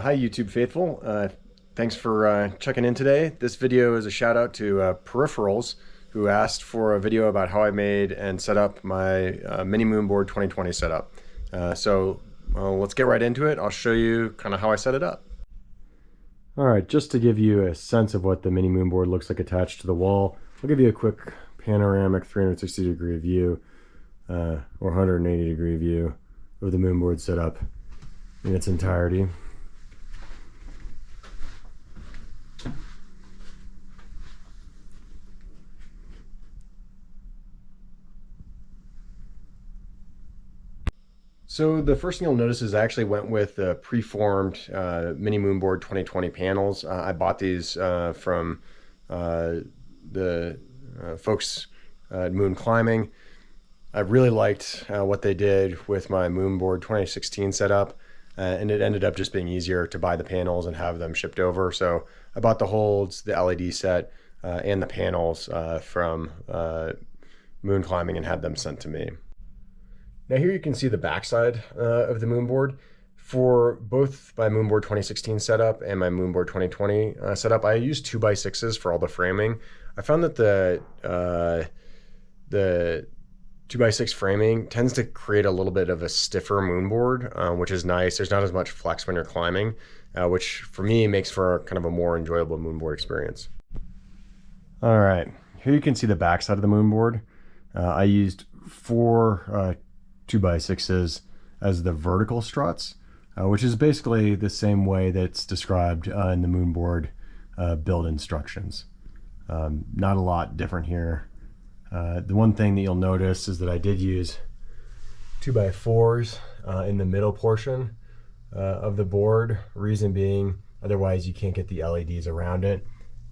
Hi YouTube faithful. Thanks for checking in today. This video is a shout out to Peripherals, who asked for a video about how I made and set up my Mini Moonboard 2020 setup. Let's get right into it. I'll show you kind of how I set it up. Alright, just to give you a sense of what the Mini Moonboard looks like attached to the wall, I'll give you a quick panoramic 360 degree view or 180 degree view of the Moonboard setup in its entirety. So the first thing you'll notice is I actually went with the preformed Mini Moonboard 2020 panels. I bought these from the folks at Moon Climbing. I really liked what they did with my Moonboard 2016 setup, and it ended up just being easier to buy the panels and have them shipped over. So I bought the holds, the LED set, and the panels from Moon Climbing and had them sent to me. Now here you can see the backside of the Moonboard. For both my Moonboard 2016 setup and my Moonboard 2020 setup, I used 2x6s for all the framing. I found that the 2x6 framing tends to create a little bit of a stiffer Moonboard, which is nice. There's not as much flex when you're climbing, which for me makes for kind of a more enjoyable Moonboard experience. All right, here you can see the backside of the Moonboard. I used 4 2x6s as the vertical struts, which is basically the same way that's described in the Moonboard build instructions. Not a lot different here. The one thing that you'll notice is that I did use 2x4s in the middle portion of the board, reason being otherwise you can't get the LEDs around it.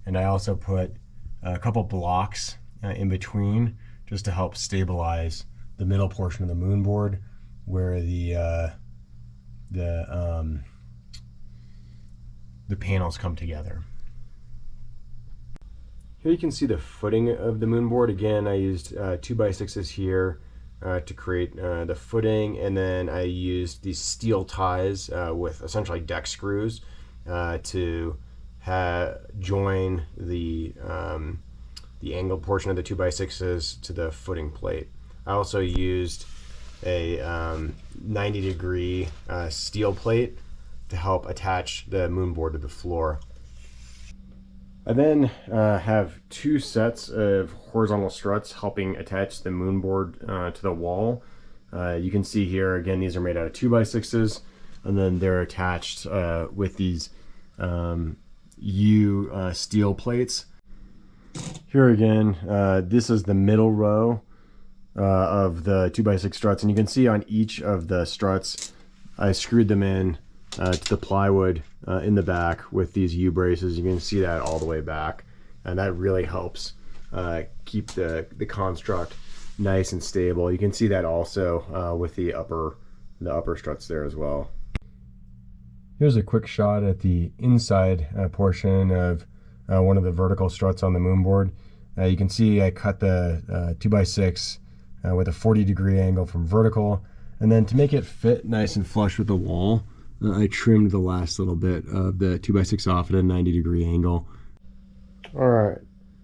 And I also put a couple blocks in between just to help stabilize the middle portion of the Moonboard where the panels come together. Here you can see the footing of the Moonboard. Again, I used 2x6s here to create the footing, and then I used these steel ties with essentially deck screws to join the angled portion of the 2x6s to the footing plate. I also used a 90 degree steel plate to help attach the Moonboard to the floor. I then have 2 sets of horizontal struts helping attach the Moonboard to the wall. You can see here, again, these are made out of 2x6s, and then they're attached with these U steel plates. Here again, this is the middle row of the 2x6 struts, and you can see on each of the struts I screwed them in to the plywood in the back with these U braces. You can see that all the way back, and that really helps keep the construct nice and stable. You can see that also with the upper struts there as well. Here's a quick shot at the inside portion of one of the vertical struts on the Moonboard. You can see I cut the 2x6 with a 40 degree angle from vertical, and then to make it fit nice and flush with the wall, I trimmed the last little bit of the 2x6 off at a 90 degree angle. All right,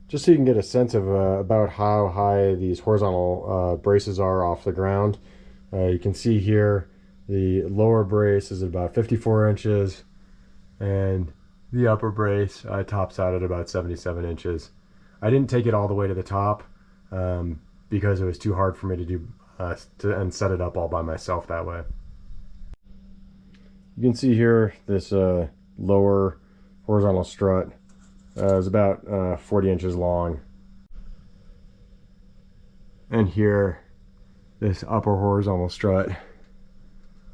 just so you can get a sense of about how high these horizontal braces are off the ground, you can see here the lower brace is about 54 inches, and the upper brace tops out at about 77 inches. I didn't take it all the way to the top because it was too hard for me to do and set it up all by myself that way. You can see here this lower horizontal strut is about 40 inches long, and here this upper horizontal strut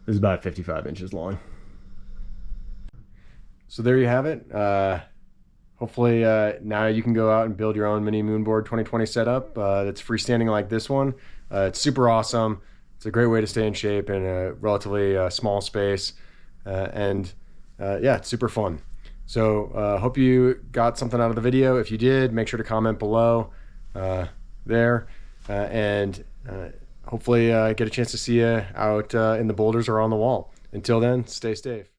is about 55 inches long. So there you have it. Hopefully now you can go out and build your own Mini Moonboard 2020 setup that's freestanding like this one. It's super awesome. It's a great way to stay in shape in a relatively small space, and yeah, it's super fun. So hope you got something out of the video. If you did, make sure to comment below there, and hopefully get a chance to see you out in the boulders or on the wall. Until then, stay safe.